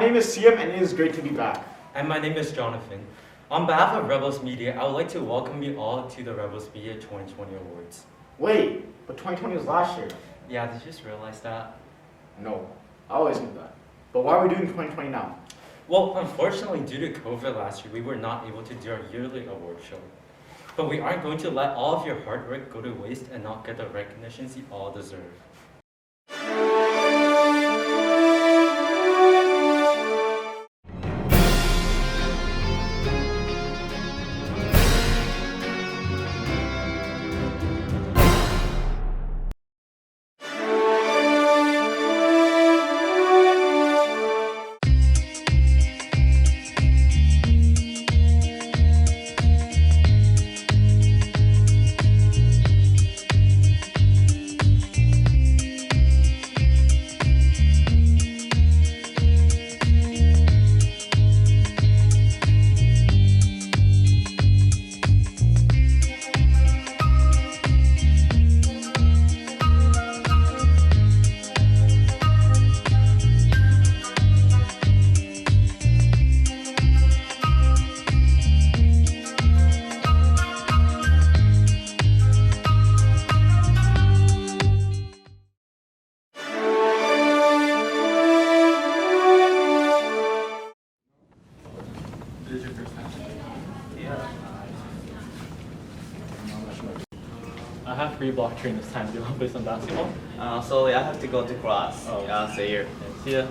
name is Siam and it is great to be back. And my name is Jonathan. On behalf of Rebels Media, I would like to welcome you all to the Rebels Media 2020 Awards. Wait, but 2020 was last year. Yeah, did you just realize that? No, I always knew that. But why are we doing 2020 now? Well, unfortunately, due to COVID last year, we were not able to do our yearly award show. But we aren't going to let all of your hard work go to waste and not get the recognitions you all deserve. I have free block training this time. Do you want to play some basketball? Sorry, I have to go to class. Oh. Yeah, see you. See ya.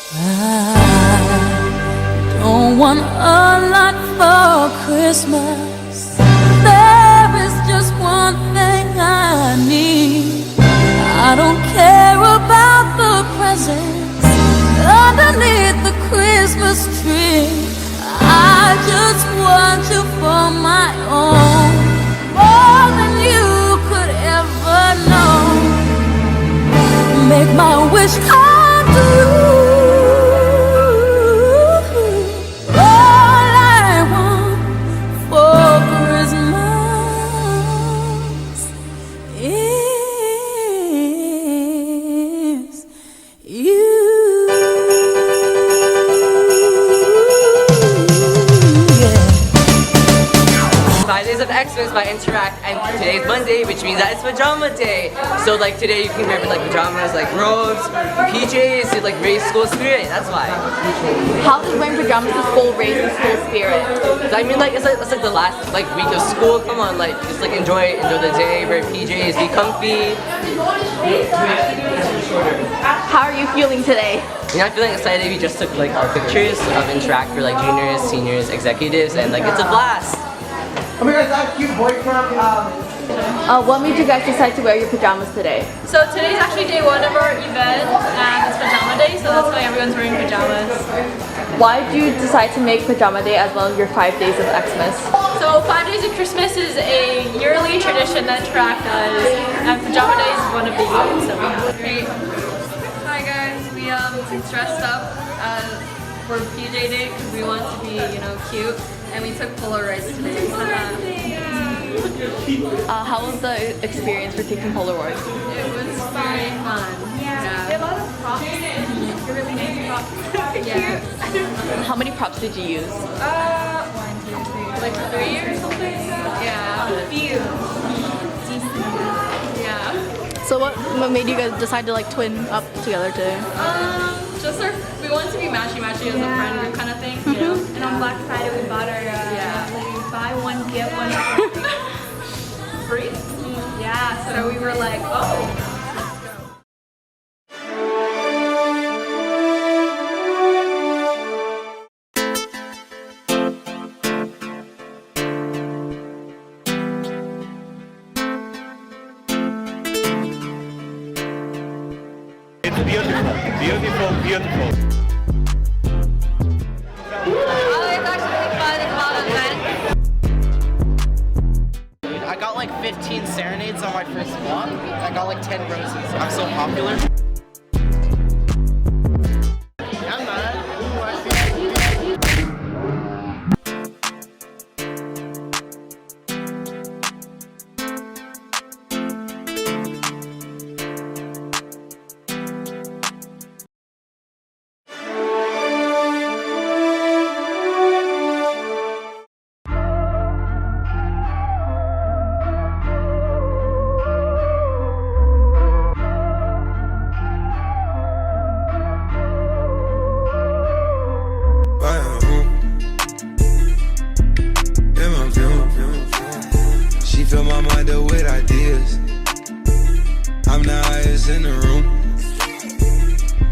I don't want a lot for Christmas. There is just one thing I need. I don't care about the presents underneath the Christmas tree. I just want you for my own, more than you could ever know. Make my wish come true. Xmas by Interact, and today's Monday, which means that it's pajama day. So like today you can wear like pajamas, like robes, PJs, to like raise school spirit. That's why. How does wearing pajamas to school raise the school spirit? I mean, like it's like the last like week of school. Come on, like just like enjoy the day, wear PJs, be comfy. How are you feeling today? You know, I'm feeling excited. We just took like our pictures of Interact for like juniors, seniors, executives, and like it's a blast. Come here, that cute boy from What made you guys decide to wear your pajamas today? So today's actually day one of our event, and it's pajama day, so that's why everyone's wearing pajamas. Why did you decide to make pajama day as well as your 5 days of Xmas? So 5 days of Christmas is a yearly tradition that Interact does, and pajama day is one of the events that we have. Hi guys, we dressed up as for PJ Day because we want to be, you know, cute, and we took Polaroids today. How was the experience for taking Polaroids? It was very fun. Yeah. A lot of props. Really nice props. Yeah. How many props did you use? 1, 2, 3. Like 3 or something? Yeah. A few. Yeah. So what made you guys decide to like twin up together today? Just we wanted to be matchy-matchy as a friend group kind of thing, you know? And on Black Friday we bought our buy one get one Free? Yeah, so we were like, oh. It's beautiful, beautiful, beautiful. I got like 15 serenades on my first walk. I got like 10 roses. I'm so popular. I'm not. She fill my mind up with ideas. I'm the highest in the room.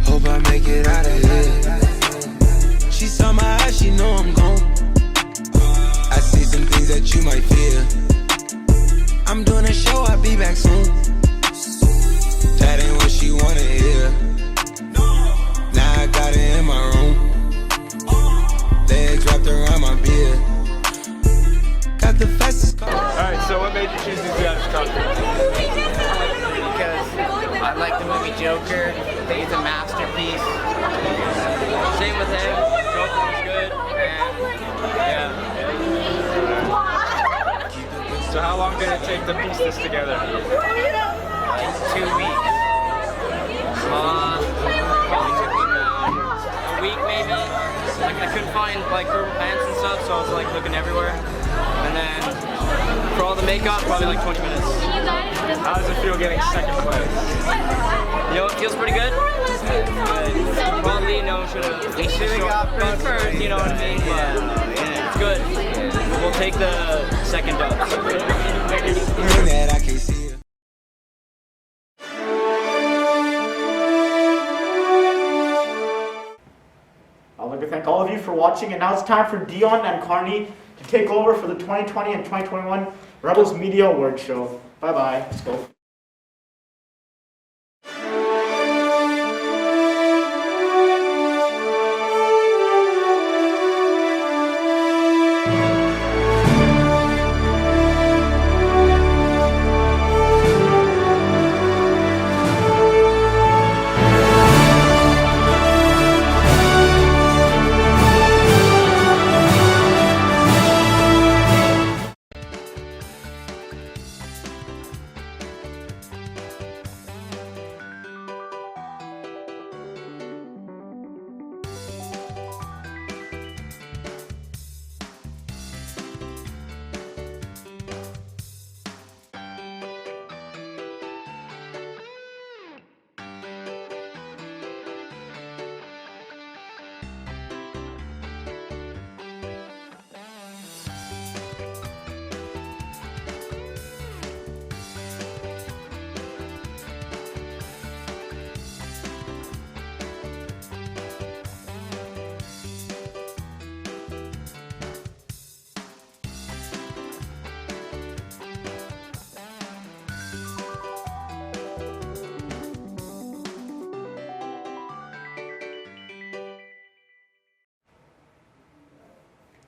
Hope I make it out of here. She saw my eyes, she know I'm gone. I see some things that you might fear. I'm doing a show, I'll be back soon. That ain't what she wanna hear. Now I got it in my room. Legs wrapped around my beard. Got the fastest car. Alright, so what made you choose these guys to talk to? Because I like the movie Joker. I think it's a masterpiece. Same with him. Joker was good. And yeah. So how long did it take to piece this together? Like 2 weeks. Probably took me about a week maybe. Like I couldn't find like purple pants and stuff, so I was like looking everywhere. And then for all the makeup, probably like 20 minutes. How does it feel getting second place? You know, it feels pretty good. Probably, you know, should have got first, you know what I mean? But it's good. We'll take the second dub. That I can see it. I'd like to thank all of you for watching, and now it's time for Dion and Carney to take over for the 2020 and 2021 Rebels Media Awards Show. Bye-bye. Let's go.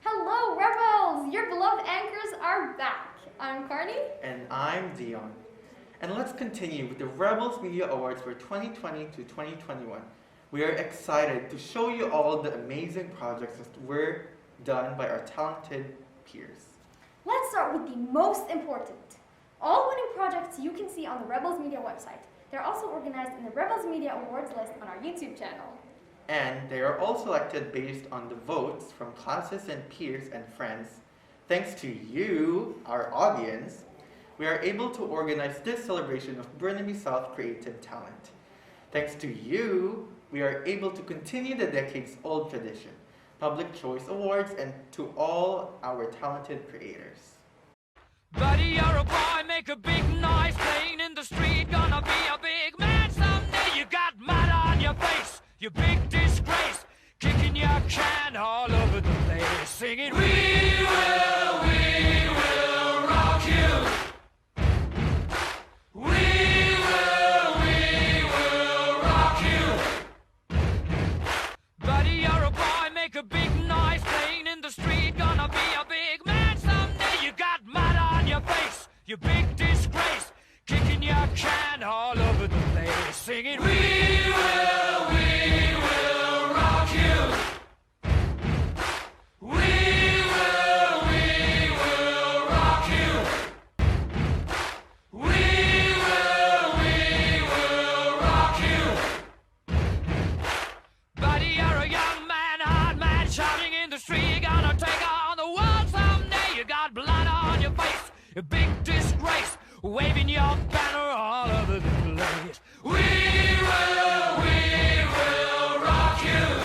Hello, Rebels! Your beloved anchors are back. I'm Carney. And I'm Dion. And let's continue with the Rebels Media Awards for 2020 to 2021. We are excited to show you all the amazing projects that were done by our talented peers. Let's start with the most important. All winning projects you can see on the Rebels Media website. They're also organized in the Rebels Media Awards list on our YouTube channel. And they are all selected based on the votes from classes and peers and friends. Thanks to you, our audience, we are able to organize this celebration of Burnaby South creative talent. Thanks to you, we are able to continue the decades-old tradition, Public Choice Awards, and to all our talented creators. Buddy, you're a boy, make a big noise, playing in the street, gonna be a big man someday. You got mud on your face, you big disgrace, kicking your can all over the place, singing, we will rock you. We will rock you. Buddy, you're a boy, make a big noise, playing in the street, gonna be a big man someday. You got mud on your face, you big disgrace, kicking your can all over the place, singing, we will rock you. We will rock you. We will rock you. Buddy, you're a young man, hard man, shouting in the street, gonna take on the world someday. You got blood on your face, a big disgrace, waving your banner all over the place. We will rock you.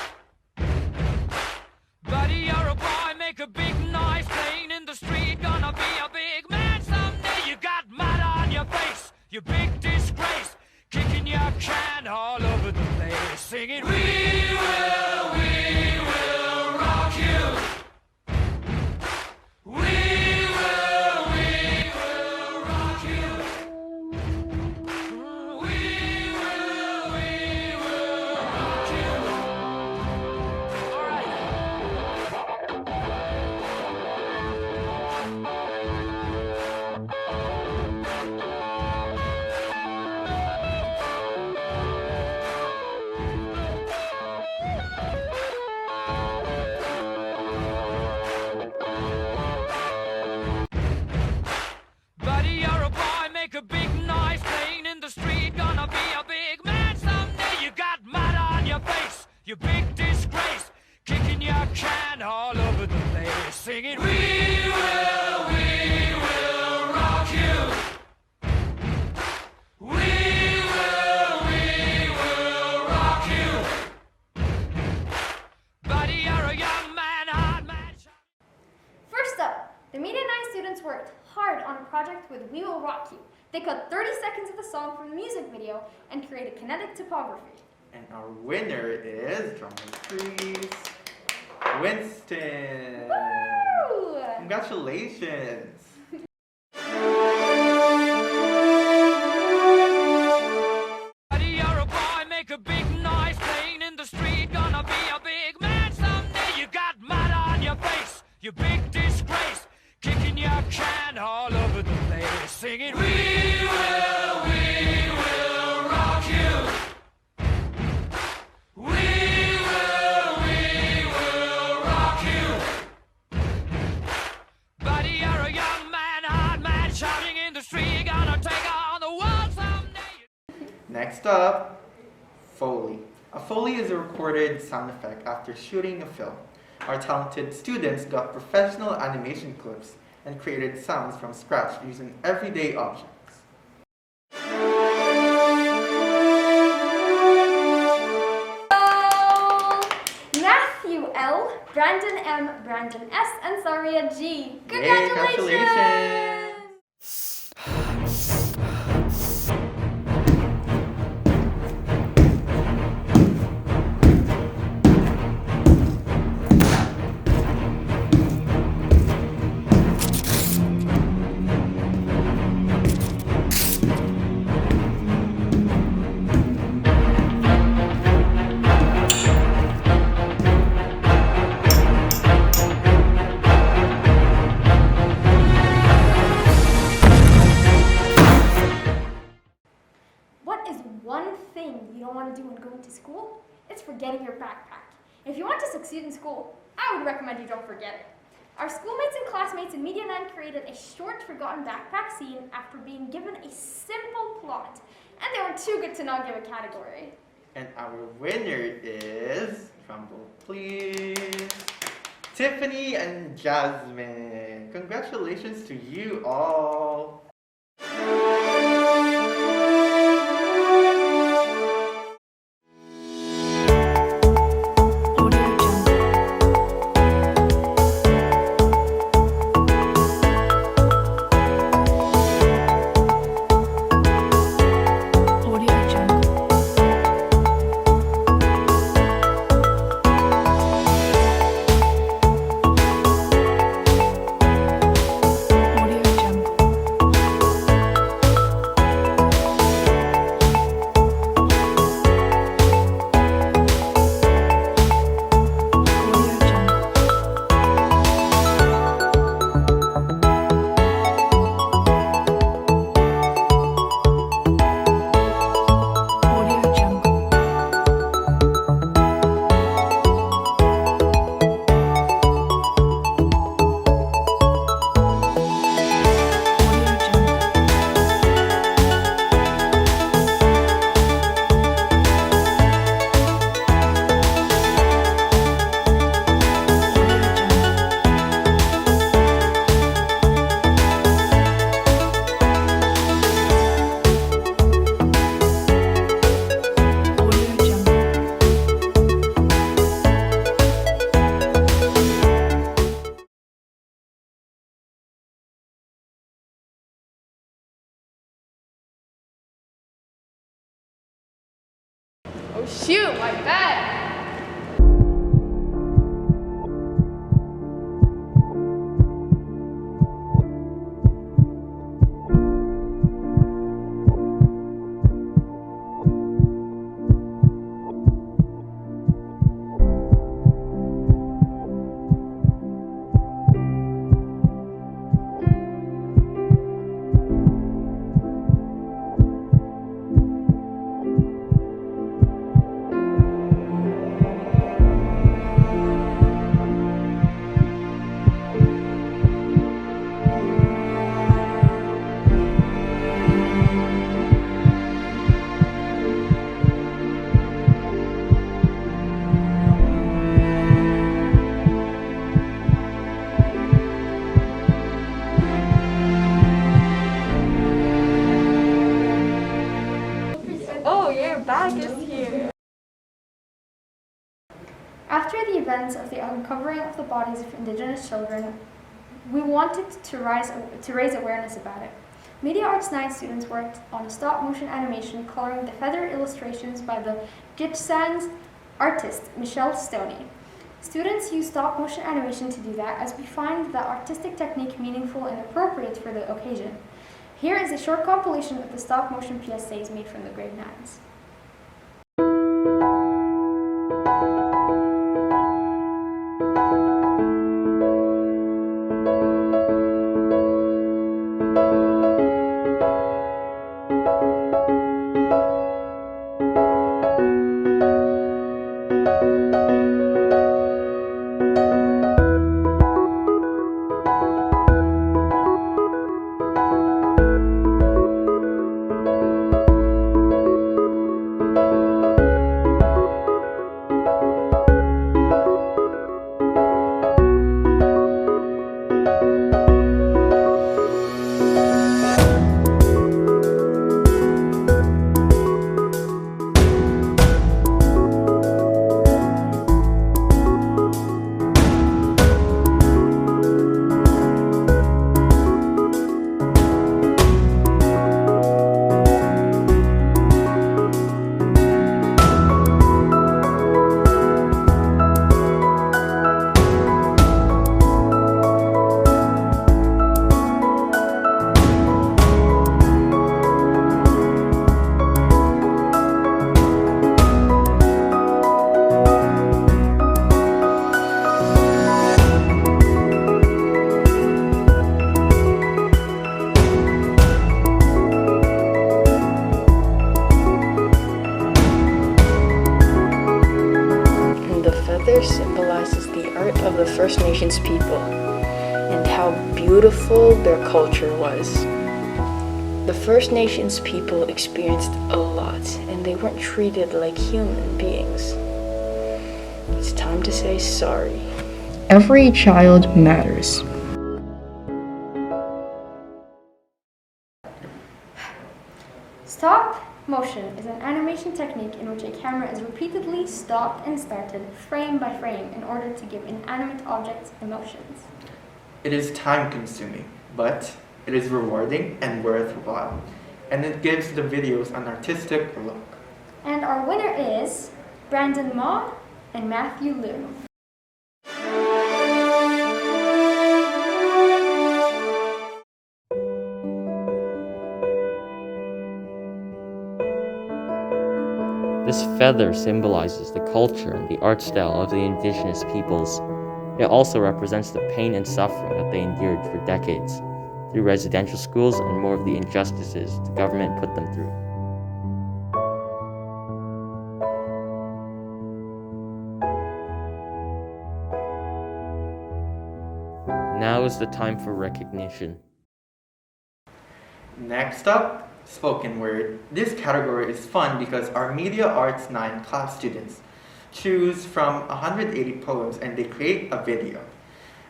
Buddy, you're a boy, make a big noise, playing in the street, gonna be a big man someday. You got mud on your face, you big disgrace, kicking your can all over the place, singing, we will rock you. We will rock you. We will rock you. All right. Buddy, you're a boy, make a big noise, playing in the street, gonna be a big man someday. You got mud on your face, you big disgrace, kicking your can all over the place, singing, we will rock you. We will rock you. Buddy, you're a young man, hard man. First up, the Media 9 students worked hard on a project with We Will Rock You. They cut 30 seconds of the song from the music video and created kinetic topography. And our winner is, drum roll please, Winston. Woo! Congratulations. Buddy, you're a boy, make a big noise, playing in the street, gonna be a big man someday. You got mud on your face, you big disgrace, kicking your can all over the place, singing, we will rock you. We will rock you. Buddy, you're a young man, hard man, shouting in the street, gonna take on the world someday. Next up, Foley. A Foley is a recorded sound effect after shooting a film. Our talented students got professional animation clips and created sounds from scratch using everyday objects. Matthew L, Brandon M, Brandon S, and Saria G. Yay, Congratulations! forgetting your backpack. If you want to succeed in school, I would recommend you don't forget it. Our schoolmates and classmates in Media 9 created a short forgotten backpack scene after being given a simple plot, and they were too good to not give a category. And our winner is, drumroll please, Tiffany and Jasmine. Congratulations to you all. Oh shoot, my bad. Oh, your bag is here. After the events of the uncovering of the bodies of Indigenous children, we wanted to raise awareness about it. Media Arts 9 students worked on a stop-motion animation coloring the feather illustrations by the Gitsan's artist, Michelle Stoney. Students use stop-motion animation to do that, as we find the artistic technique meaningful and appropriate for the occasion. Here is a short compilation of the stop-motion PSAs made from the grade 9s. symbolizes the art of the First Nations people and how beautiful their culture was. The First Nations people experienced a lot, and they weren't treated like human beings. It's time to say sorry. Every child matters. Stop motion is an animation technique in which a camera is repeatedly stopped and started frame by frame in order to give inanimate objects emotions. It is time-consuming, but it is rewarding and worthwhile, and it gives the videos an artistic look. And our winner is Brandon Ma and Matthew Liu. This feather symbolizes the culture and the art style of the indigenous peoples. It also represents the pain and suffering that they endured for decades, through residential schools and more of the injustices the government put them through. Now is the time for recognition. Next up, spoken word. This category is fun because our Media Arts 9 class students choose from 180 poems and they create a video,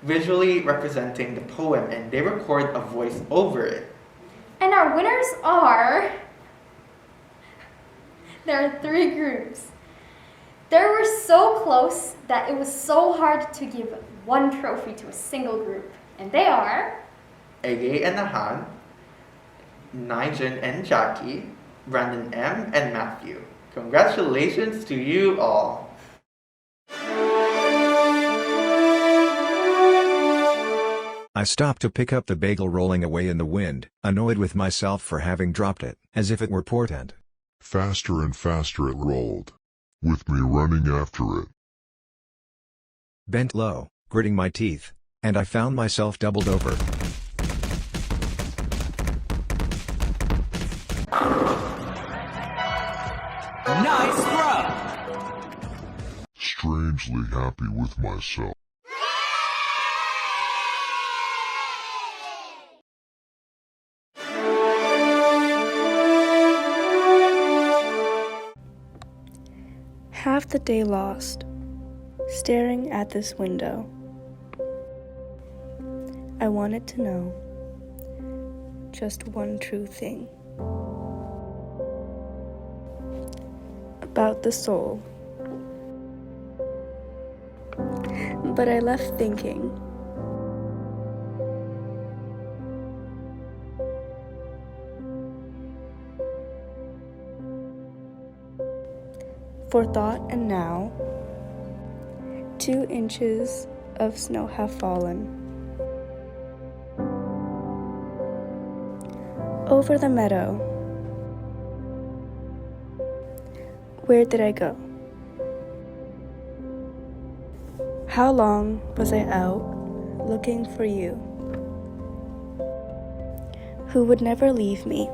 visually representing the poem, and they record a voice over it. And our winners are... There are 3 groups. They were so close that it was so hard to give one trophy to a single group. And they are... Ege and Nahan, Nigel and Jackie, Brandon M, and Matthew. Congratulations to you all. I stopped to pick up the bagel rolling away in the wind, annoyed with myself for having dropped it, as if it were portent. Faster and faster it rolled, with me running after it. Bent low, gritting my teeth, and I found myself doubled over. Nice throw! Strangely happy with myself. Half the day lost, staring at this window. I wanted to know just one true thing about the soul. But I left thinking. For thought and now, 2 inches of snow have fallen. Over the meadow. Where did I go? How long was I out looking for you, who would never leave me?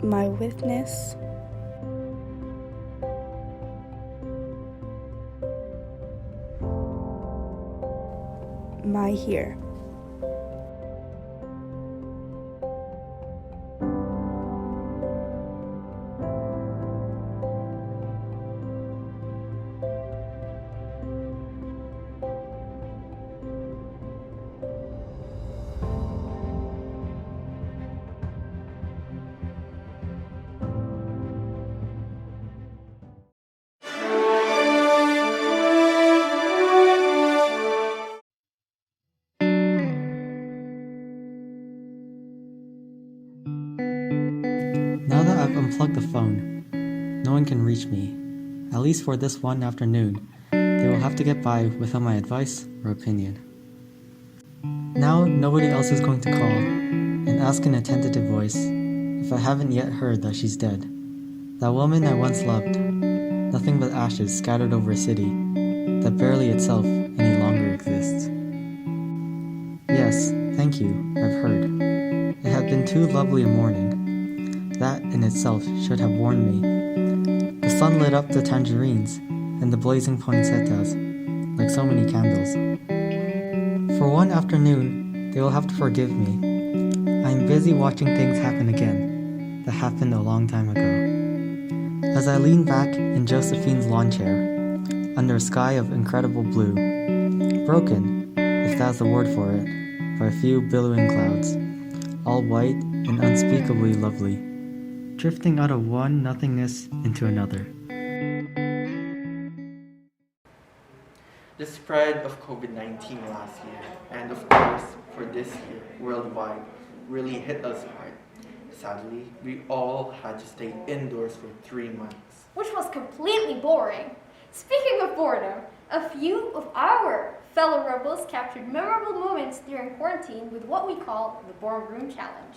My witness, my here. Now that I've unplugged the phone, no one can reach me. At least for this one afternoon, they will have to get by without my advice or opinion. Now nobody else is going to call and ask in a tentative voice if I haven't yet heard that she's dead. That woman I once loved, nothing but ashes scattered over a city that barely itself any longer exists. Yes, thank you, I've heard. It had been too lovely a morning. That in itself should have warned me. The sun lit up the tangerines and the blazing poinsettias, like so many candles. For one afternoon, they will have to forgive me. I'm busy watching things happen again, that happened a long time ago. As I lean back in Josephine's lawn chair, under a sky of incredible blue, broken, if that's the word for it, by a few billowing clouds, all white and unspeakably lovely, drifting out of one nothingness into another. The spread of COVID-19 last year, and of course for this year worldwide, really hit us hard. Sadly, we all had to stay indoors for 3 months. Which was completely boring. Speaking of boredom, a few of our fellow rebels captured memorable moments during quarantine with what we call the Boardroom Challenge.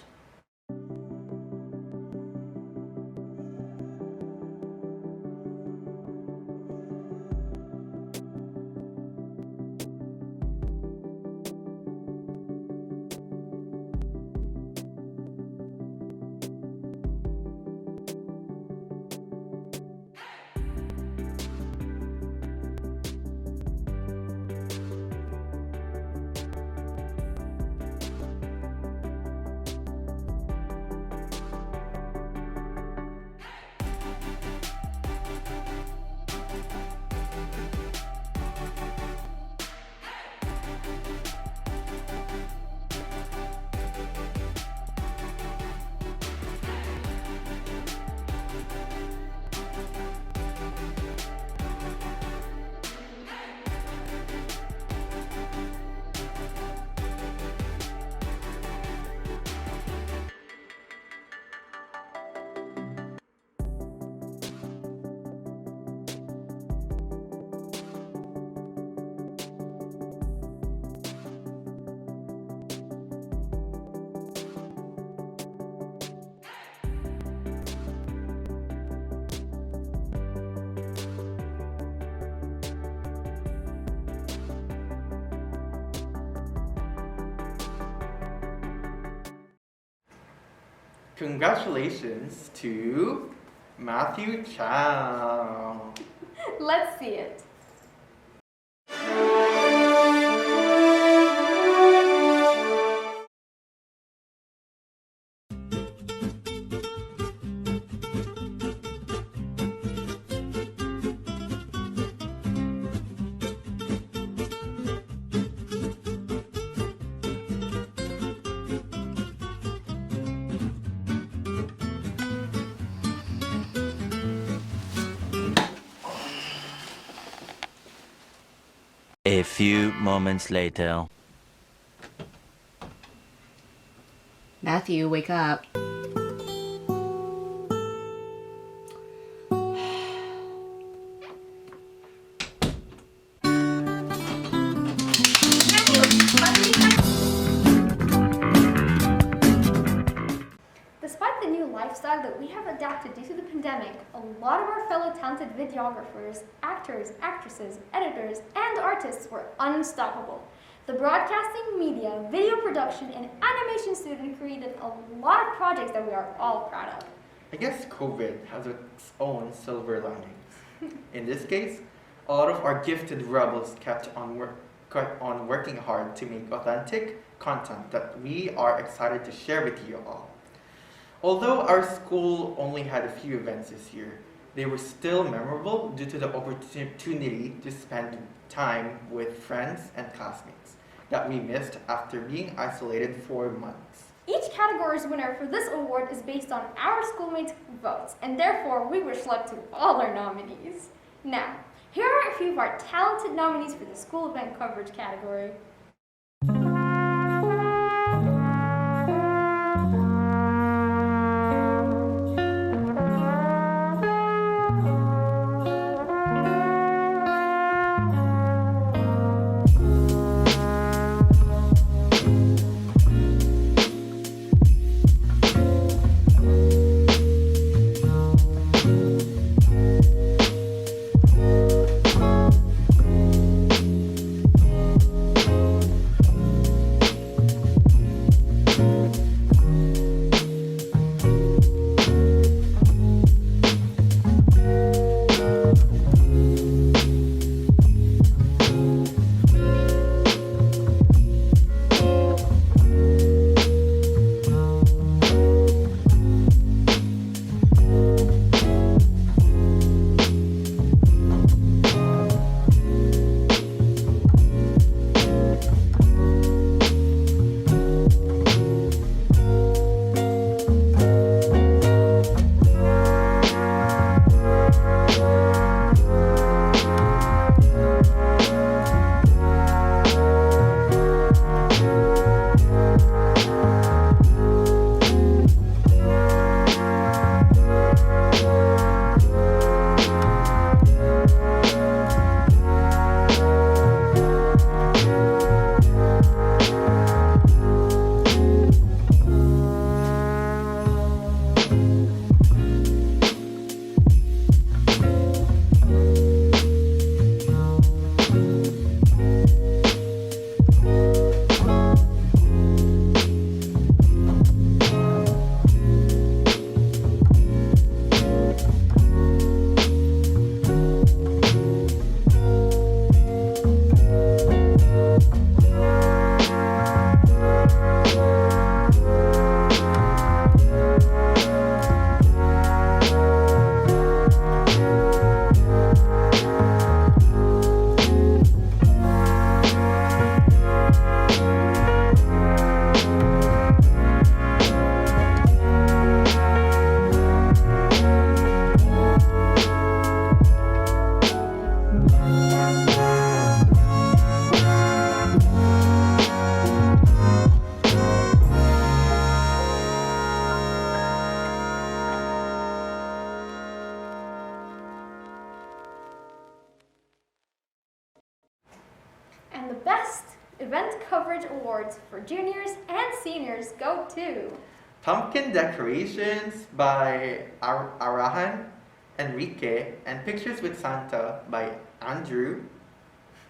Congratulations to Matthew Chow. Let's see it. A few moments later. Matthew, wake up. Despite the new lifestyle that we have adapted due to the pandemic, a lot of our fellow talented videographers, actors, actresses, editors, and artists were unstoppable. The broadcasting, media, video production, and animation student created a lot of projects that we are all proud of. I guess COVID has its own silver linings. In this case, a lot of our gifted rebels kept on working hard to make authentic content that we are excited to share with you all. Although our school only had a few events this year, they were still memorable due to the opportunity to spend time with friends and classmates that we missed after being isolated for months. Each category's winner for this award is based on our schoolmates' votes, and therefore we wish luck to all our nominees. Now, here are a few of our talented nominees for the school event coverage category. event coverage awards for juniors and seniors go to Pumpkin Decorations by Arahan Enrique and Pictures with Santa by Andrew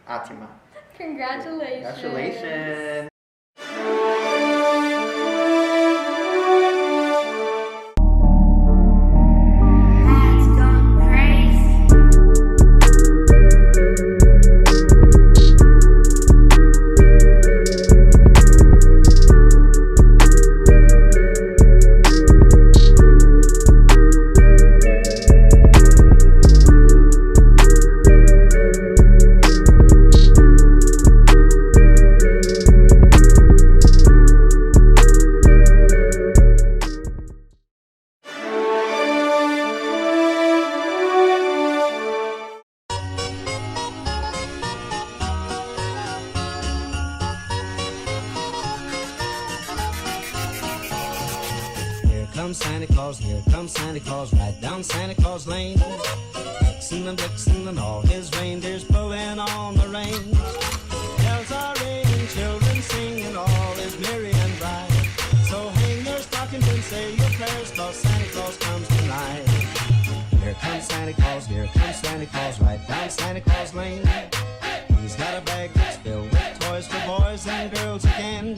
Atima. Congratulations. Congratulations. Here comes Santa Claus, right down Santa Claus Lane. Vixen and all his reindeers pulling on the reins. Bells are ringing, children singing, all is merry and bright. So hang your stockings and say your prayers, 'cause Santa Claus comes tonight. Here comes Santa Claus, right down Santa Claus Lane. He's got a bag that's filled with toys for boys and girls again.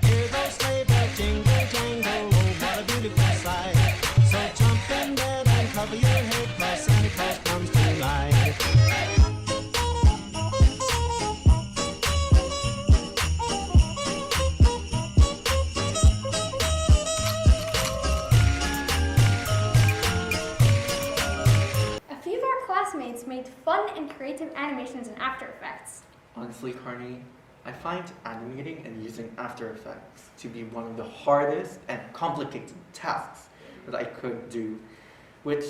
Hear those sleigh bells jingle, jangle, oh what a beautiful sight. So jump in bed and cover your head, 'cause Santa Claus comes tonight. A few of our classmates made fun and creative animations in After Effects. Honestly, Carney, I find animating and using After Effects to be one of the hardest and complicated tasks that I could do, which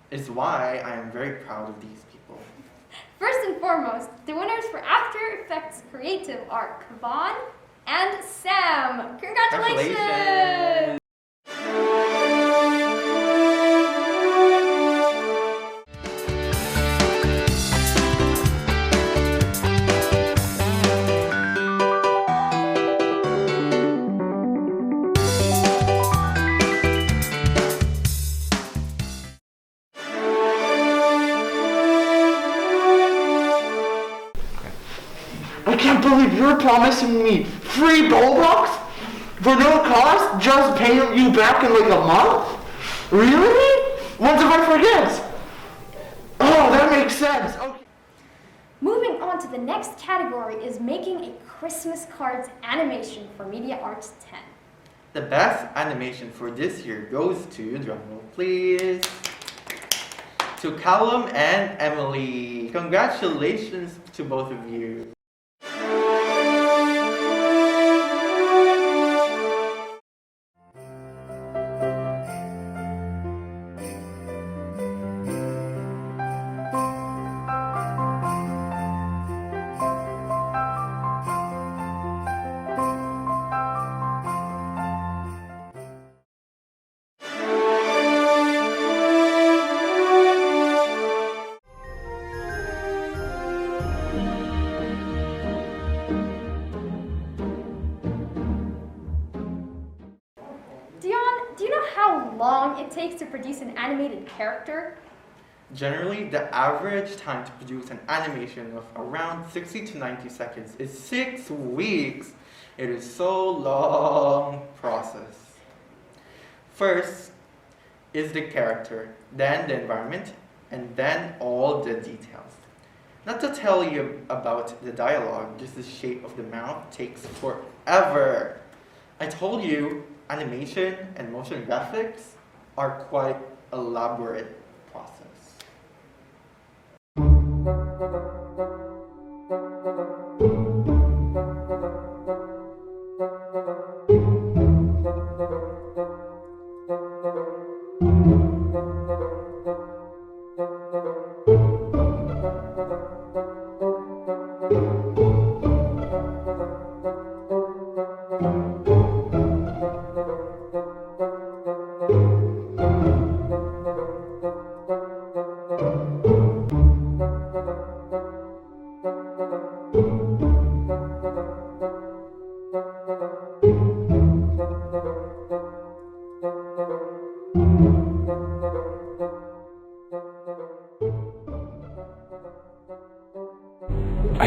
is why I am very proud of these people. First and foremost, the winners for After Effects Creative are Kavan and Sam. Congratulations! I can't believe you're promising me free Robux for no cost, just paying you back in like a month? Really? What if I forget? Oh, that makes sense. Okay. Moving on to the next category is making a Christmas cards animation for Media Arts 10. The best animation for this year goes to, drumroll please, to Callum and Emily. Congratulations to both of you. Do you know how long it takes to produce an animated character? Generally, the average time to produce an animation of around 60 to 90 seconds is 6 weeks. It is so long process. First is the character, then the environment, and then all the details. Not to tell you about the dialogue, just the shape of the mouth takes forever. I told you, animation and motion graphics are quite elaborate process.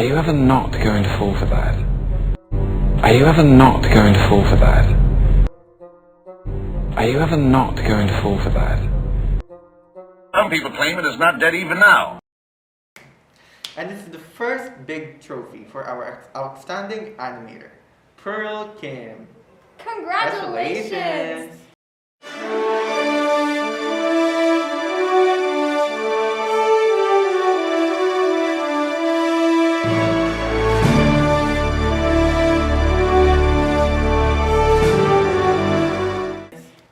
Are you ever not going to fall for that? Are you ever not going to fall for that? Are you ever not going to fall for that? Some people claim it is not dead even now. And this is the first big trophy for our outstanding animator, Pearl Kim. Congratulations!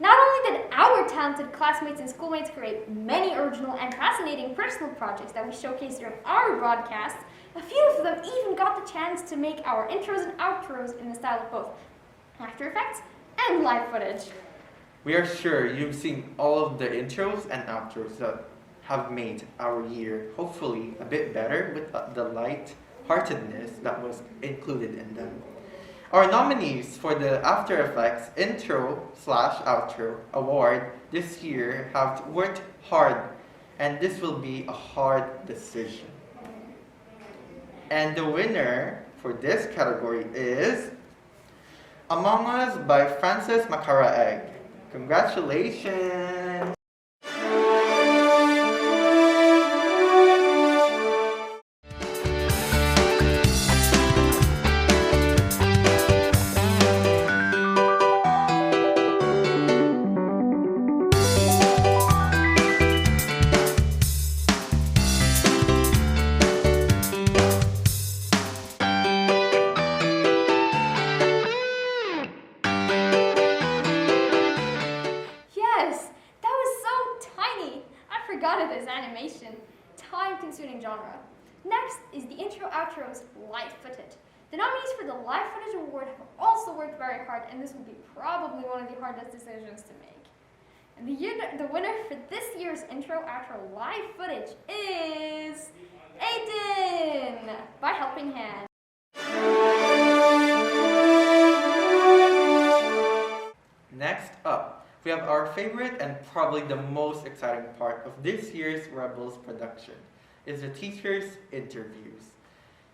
Not only did our talented classmates and schoolmates create many original and fascinating personal projects that we showcased during our broadcasts, a few of them even got the chance to make our intros and outros in the style of both After Effects and live footage. We are sure you've seen all of the intros and outros that have made our year hopefully a bit better with the light-heartedness that was included in them. Our nominees for the After Effects Intro/Outro Award this year have worked hard, and this will be a hard decision. And the winner for this category is Among Us by Francis Makara Egg. Congratulations! Yes, that was so tiny. I forgot it as animation. Time-consuming genre. Next is the intro-outro's live footage. The nominees for the live footage award have also worked very hard, and this will be probably one of the hardest decisions to make. And the winner for this year's intro-outro live footage is Aiden by Helping Hand. Next up, we have our favorite and probably the most exciting part of this year's Rebels production, is the teachers' interviews.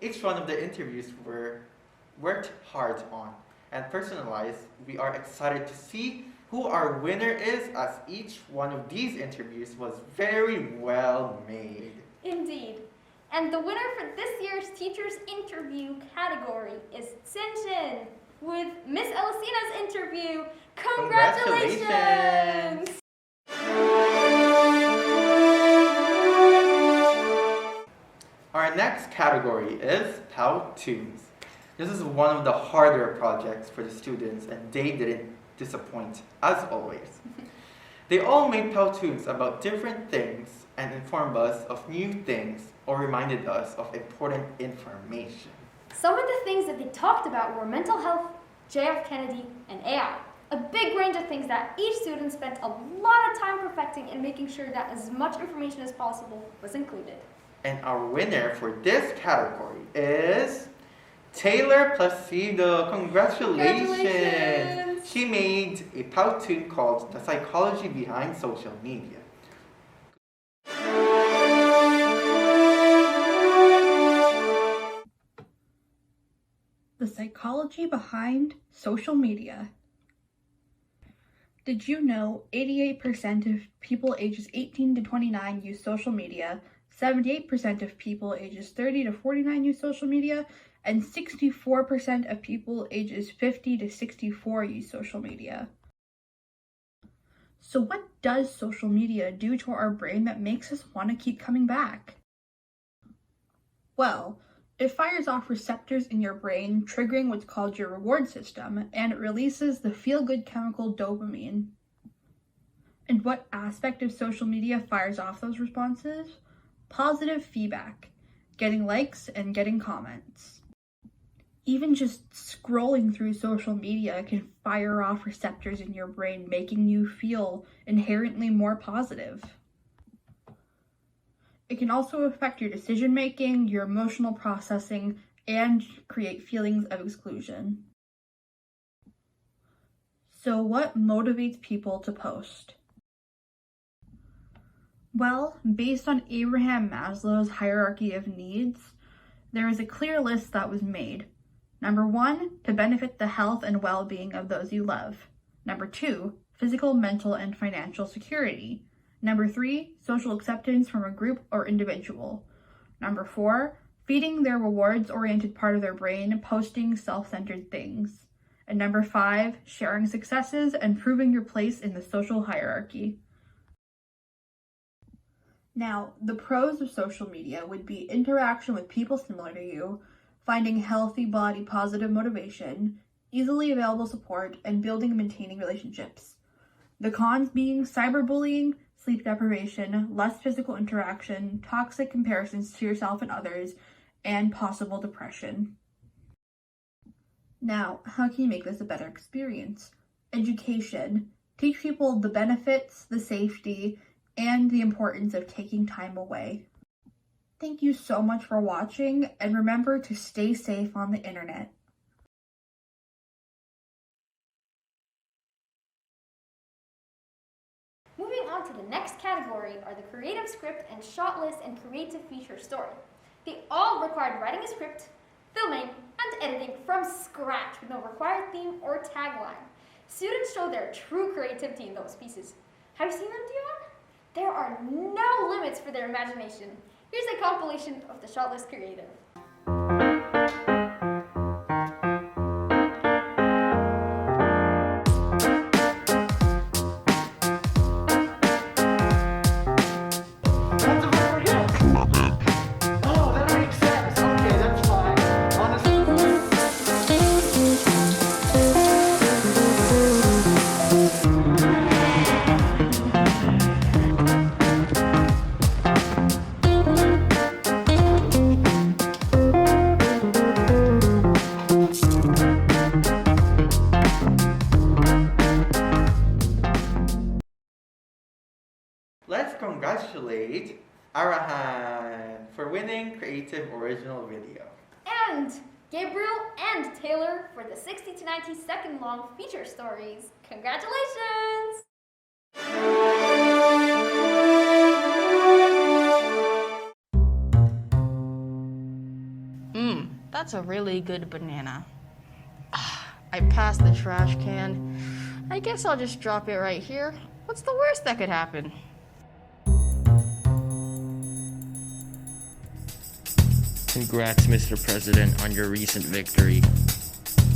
Each one of the interviews were worked hard on and personalized. We are excited to see who our winner is, as each one of these interviews was very well made. Indeed. And the winner for this year's teachers' interview category is Sinshin with Miss Elisina's interview. Congratulations! Our next category is Powtoons. This is one of the harder projects for the students, and they didn't disappoint, as always. They all made Powtoons about different things and informed us of new things or reminded us of important information. Some of the things that they talked about were mental health, JF Kennedy, and AI. A big range of things that each student spent a lot of time perfecting and making sure that as much information as possible was included. And our winner for this category is Taylor Placido. Congratulations! She made a Powtoon called The Psychology Behind Social Media. The psychology behind social media. Did you know 88% of people ages 18 to 29 use social media, 78% of people ages 30 to 49 use social media, and 64% of people ages 50 to 64 use social media? So what does social media do to our brain that makes us want to keep coming back? Well, it fires off receptors in your brain, triggering what's called your reward system, and it releases the feel-good chemical dopamine. And what aspect of social media fires off those responses? Positive feedback, getting likes and getting comments. Even just scrolling through social media can fire off receptors in your brain, making you feel inherently more positive. It can also affect your decision-making, your emotional processing, and create feelings of exclusion. So what motivates people to post? Well, based on Abraham Maslow's hierarchy of needs, There is a clear list that was made. Number 1, to benefit the health and well-being of those you love. Number 2, physical, mental, and financial security. Number 3, social acceptance from a group or individual. Number 4, feeding their rewards-oriented part of their brain, posting self-centered things. And number 5, sharing successes and proving your place in the social hierarchy. Now, the pros of social media would be interaction with people similar to you, finding healthy body positive motivation, easily available support, and building and maintaining relationships. The cons being cyberbullying, sleep deprivation, less physical interaction, toxic comparisons to yourself and others, and possible depression. Now, how can you make this a better experience? Education. Teach people the benefits, the safety, and the importance of taking time away. Thank you so much for watching, and remember to stay safe on the internet. Moving on to the next category are the creative script and shot list and creative feature story. They all required writing a script, filming, and editing from scratch with no required theme or tagline. Students show their true creativity in those pieces. Have you seen them, Dion? There are no limits for their imagination. Here's a compilation of the shot list creative. Let's congratulate Arahan for winning Creative Original Video. And Gabriel and Taylor for the 60 to 90 second long feature stories. Congratulations! That's a really good banana. I passed the trash can. I guess I'll just drop it right here. What's the worst that could happen? Congrats, Mr. President, on your recent victory.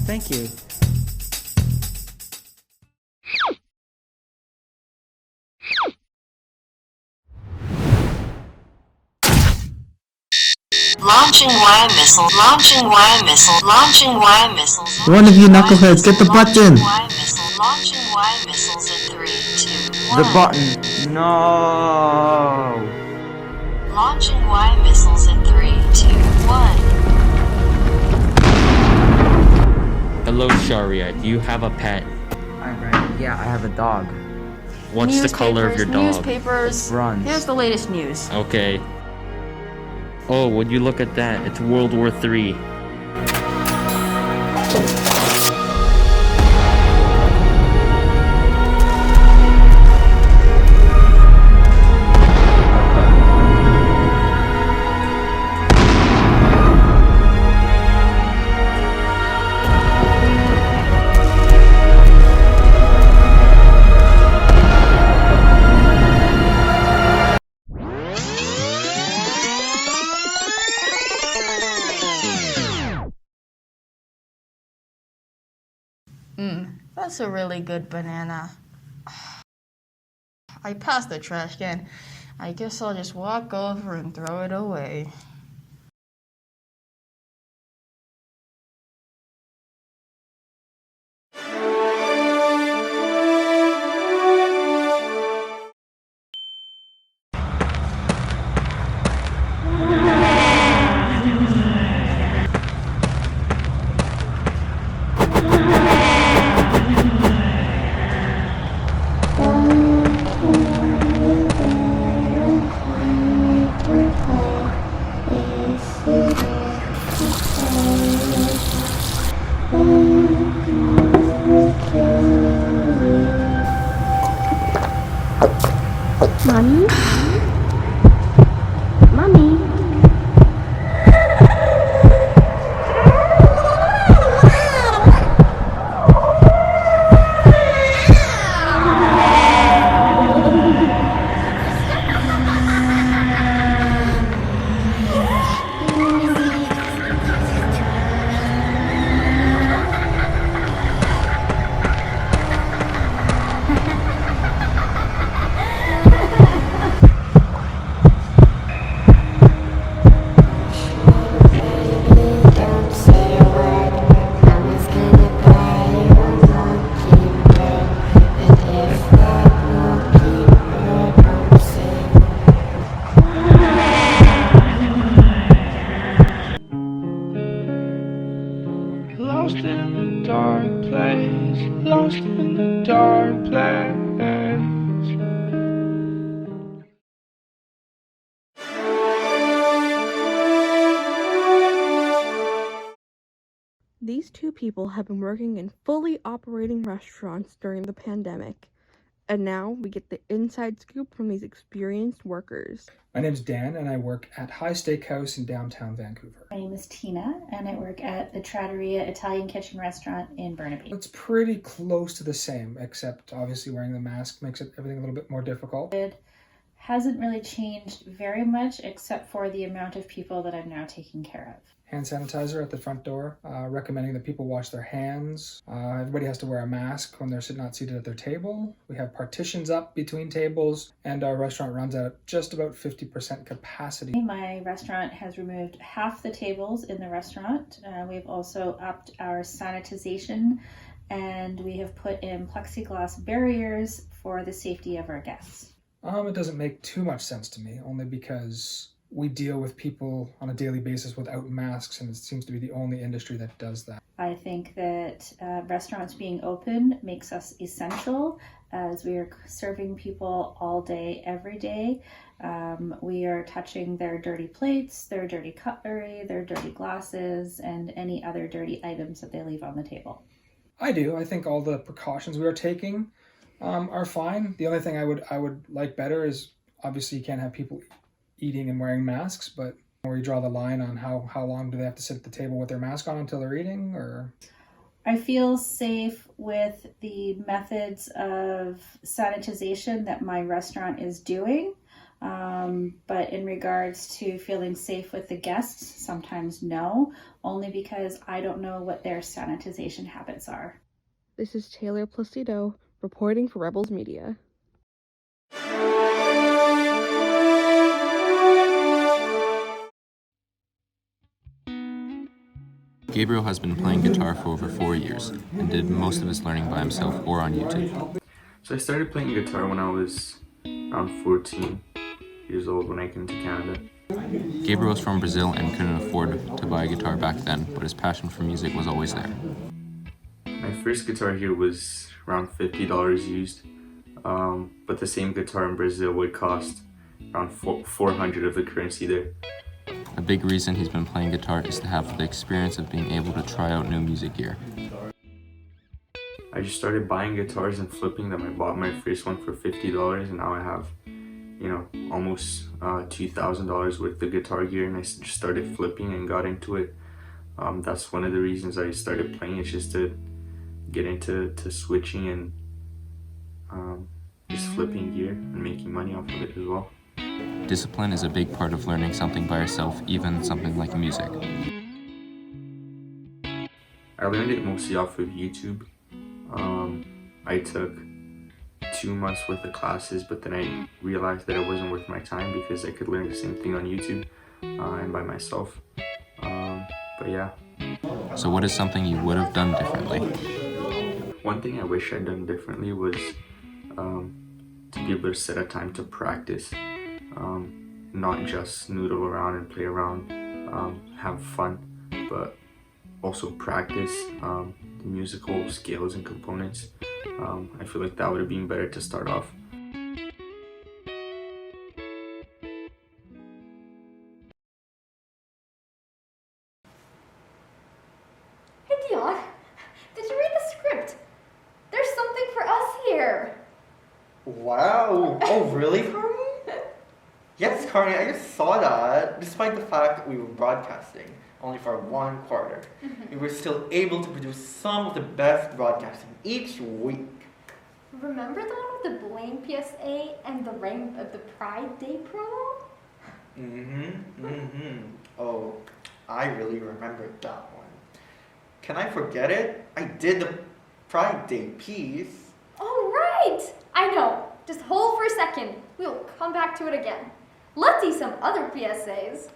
Thank you. Launching Y missile, launching Y missile, launching Y missiles. One of you knuckleheads, get the button! Launching Y missiles in 3, 2, 1. The button. No. Launching Y missiles in 3, 2, 1. Hello, Sharia. Do you have a pet? Yeah, I have a dog. What's the color of your dog? Newspapers. Runs. Here's the latest news. Okay. Oh, would you look at that? It's World War III. That's a really good banana. I passed the trash can. I guess I'll just walk over and throw it away. Mommy? Mommy? These two people have been working in fully operating restaurants during the pandemic, and now we get the inside scoop from these experienced workers. My name is Dan, and I work at High Steakhouse in downtown Vancouver. My name is Tina, and I work at the Trattoria Italian Kitchen Restaurant in Burnaby. It's pretty close to the same, except obviously wearing the mask makes everything a little bit more difficult. It hasn't really changed very much, except for the amount of people that I'm now taking care of. Hand sanitizer at the front door, recommending that people wash their hands. Everybody has to wear a mask when they're not seated at their table. We have partitions up between tables, and our restaurant runs at just about 50% capacity. My restaurant has removed half the tables in the restaurant. We've also upped our sanitization, and we have put in plexiglass barriers for the safety of our guests. It doesn't make too much sense to me, only because we deal with people on a daily basis without masks, and it seems to be the only industry that does that. I think that restaurants being open makes us essential, as we are serving people all day, every day. We are touching their dirty plates, their dirty cutlery, their dirty glasses, and any other dirty items that they leave on the table. I do. I think all the precautions we are taking are fine. The only thing I would like better is, obviously you can't have people eating and wearing masks, but where you draw the line on how long do they have to sit at the table with their mask on until they're eating, or? I feel safe with the methods of sanitization that my restaurant is doing, but in regards to feeling safe with the guests, sometimes no, only because I don't know what their sanitization habits are. This is Taylor Placido reporting for Rebels Media. Gabriel has been playing guitar for over 4 years and did most of his learning by himself or on YouTube. So I started playing guitar when I was around 14 years old when I came to Canada. Gabriel is from Brazil and couldn't afford to buy a guitar back then, but his passion for music was always there. My first guitar here was around $50 used, but the same guitar in Brazil would cost around 400 of the currency there. A big reason he's been playing guitar is to have the experience of being able to try out new music gear. I just started buying guitars and flipping them. I bought my first one for $50, and now I have, almost $2,000 worth of guitar gear, and I just started flipping and got into it. That's one of the reasons I started playing, is just to get into switching and just flipping gear and making money off of it as well. Discipline is a big part of learning something by yourself, even something like music. I learned it mostly off of YouTube. I took 2 months worth of classes, but then I realized that it wasn't worth my time because I could learn the same thing on YouTube and by myself. But yeah. So what is something you would have done differently? One thing I wish I'd done differently was to be able to set a time to practice. Not just noodle around and play around, have fun, but also practice the musical scales and components. I feel like that would have been better to start off. Hey Dion, did you read the script? There's something for us here. Wow. Oh, really, Carney? Yes, Carney, I just saw that. Despite the fact that we were broadcasting only for 1 quarter, we were still able to produce some of the best broadcasting each week. Remember the one with the Blaine PSA and the Pride Day promo? Oh, I really remembered that one. Can I forget it? I did the Pride Day piece. Oh, right! I know. Just hold for a second. We'll come back to it again. Let's see some other PSAs.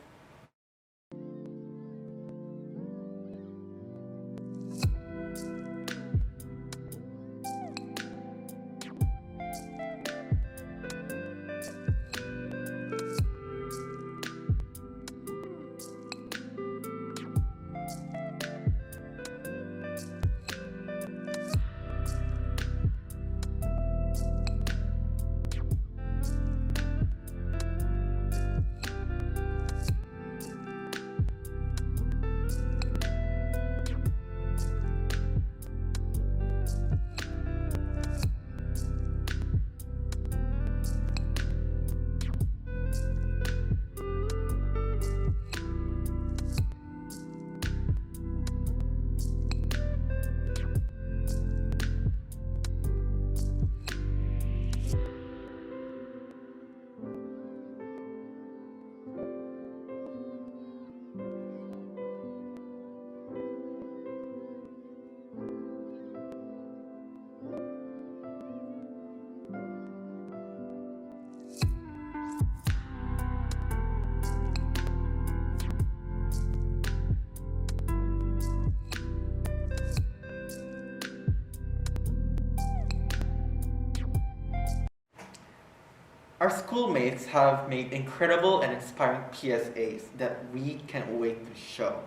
Our schoolmates have made incredible and inspiring PSAs that we can't wait to show.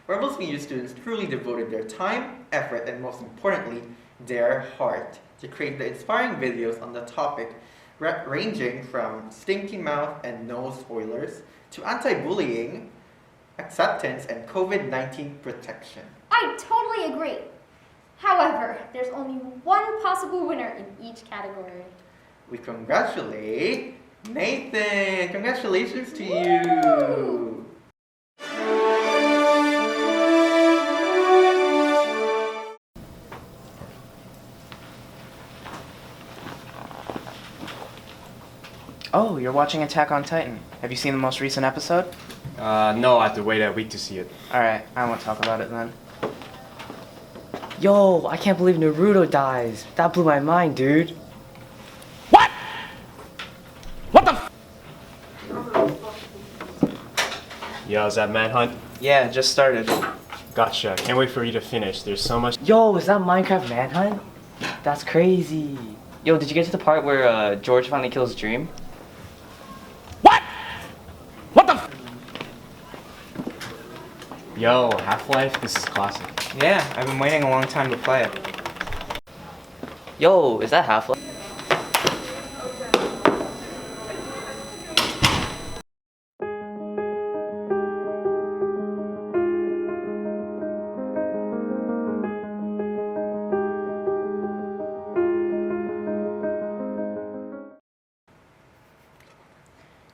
Rebels Media students truly devoted their time, effort, and most importantly, their heart to create the inspiring videos on the topic ranging from stinky mouth and nose spoilers to anti-bullying, acceptance, and COVID-19 protection. I totally agree. However, there's only one possible winner in each category. We congratulate Nathan! Congratulations to you! Oh, you're watching Attack on Titan. Have you seen the most recent episode? No, I have to wait a week to see it. Alright, I won't talk about it then. Yo, I can't believe Naruto dies. That blew my mind, dude. Yo, is that Manhunt? Yeah, it just started. Gotcha. Can't wait for you to finish. There's so much. Yo, is that Minecraft Manhunt? That's crazy. Yo, did you get to the part where George finally kills Dream? Yo, Half-Life? This is classic. Yeah, I've been waiting a long time to play it. Yo, is that Half-Life?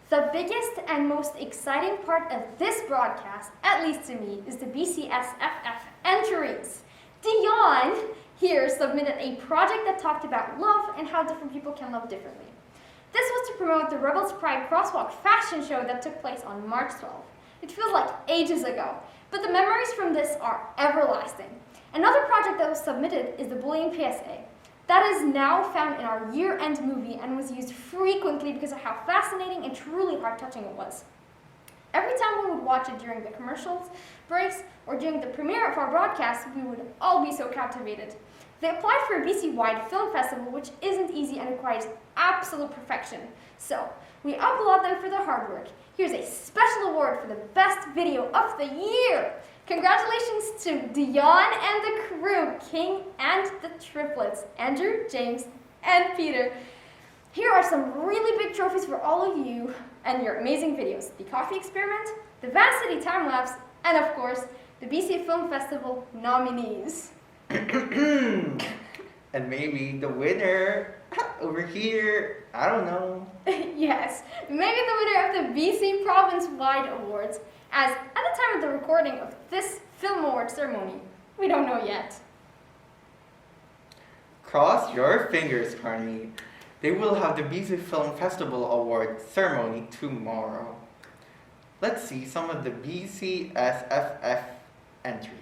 The biggest and most exciting part of this broadcast, at least to me, is the BCSFF entries. Dion here submitted a project that talked about love and how different people can love differently. This was to promote the Rebels Pride Crosswalk fashion show that took place on March 12th. It feels like ages ago, but the memories from this are everlasting. Another project that was submitted is the bullying PSA. That is now found in our year-end movie and was used frequently because of how fascinating and truly heart-touching it was. Every time we would watch it during the commercials, breaks, or during the premiere of our broadcast, we would all be so captivated. They applied for a BC-wide film festival, which isn't easy and requires absolute perfection. So, we applaud them for their hard work. Here's a special award for the best video of the year! Congratulations to Dion and the crew, King and the triplets, Andrew, James, and Peter. Here are some really big trophies for all of you and your amazing videos. The Coffee Experiment, the Vast City Time Lapse, and of course, the BC Film Festival nominees. And maybe the winner over here, I don't know. Yes, maybe the winner of the BC Province-wide Awards, as at the time of the recording of this Film Award ceremony, we don't know yet. Cross your fingers, Carney. They will have the BC Film Festival Award ceremony tomorrow. Let's see some of the BCSFF entries.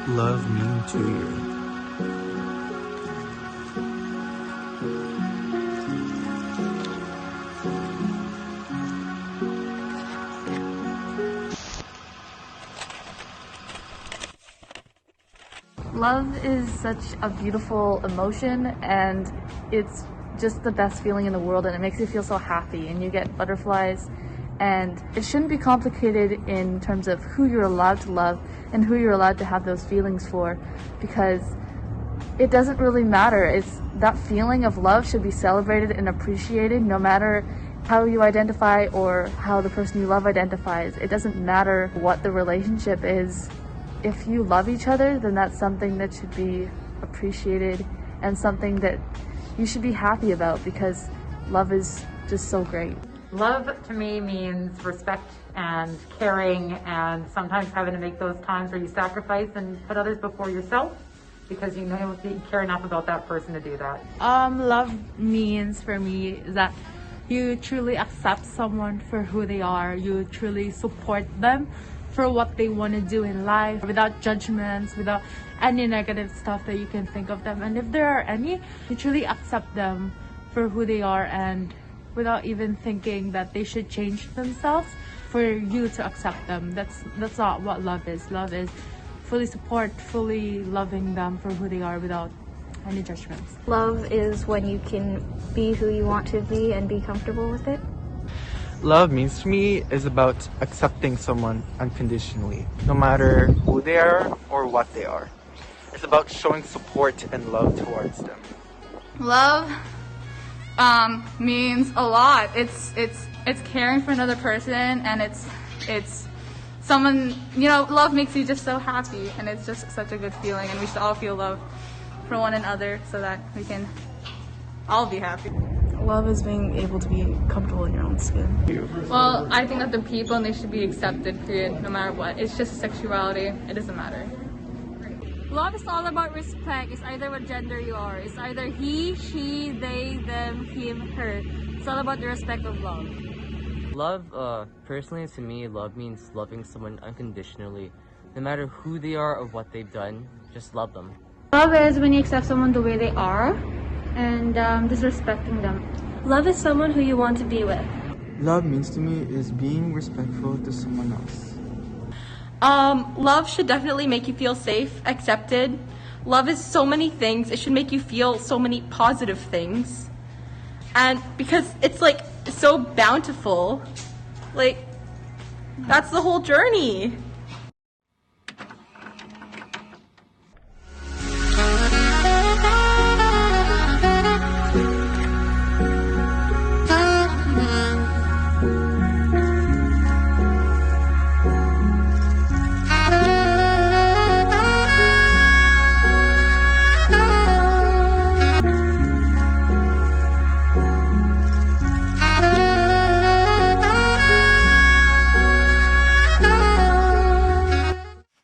love mean to you? Love is such a beautiful emotion, and it's just the best feeling in the world, and it makes you feel so happy and you get butterflies. And it shouldn't be complicated in terms of who you're allowed to love and who you're allowed to have those feelings for, because it doesn't really matter. It's that feeling of love should be celebrated and appreciated no matter how you identify or how the person you love identifies. It doesn't matter what the relationship is. If you love each other, then that's something that should be appreciated and something that you should be happy about, because love is just so great. Love to me means respect and caring, and sometimes having to make those times where you sacrifice and put others before yourself because you know you care enough about that person to do that. Love means for me that you truly accept someone for who they are. You truly support them for what they want to do in life without judgments, without any negative stuff that you can think of them. And if there are any, you truly accept them for who they are, and without even thinking that they should change themselves for you to accept them. That's not what love is. Love is fully support, fully loving them for who they are without any judgments. Love is when you can be who you want to be and be comfortable with it. Love means to me is about accepting someone unconditionally, no matter who they are or what they are. It's about showing support and love towards them. Love means a lot. It's caring for another person, and it's someone, you know, love makes you just so happy, and it's just such a good feeling, and we should all feel love for one another so that we can all be happy. Love is being able to be comfortable in your own skin. Well, I think that the people, and they should be accepted, period, no matter what. It's just sexuality. It doesn't matter. Love is all about respect. It's either what gender you are. It's either he, she, they, them, him, her. It's all about the respect of love. Love, personally to me, love means loving someone unconditionally. No matter who they are or what they've done, just love them. Love is when you accept someone the way they are and just respecting them. Love is someone who you want to be with. Love means to me is being respectful to someone else. Love should definitely make you feel safe, accepted. Love is so many things. It should make you feel so many positive things. And because it's like so bountiful, like that's the whole journey.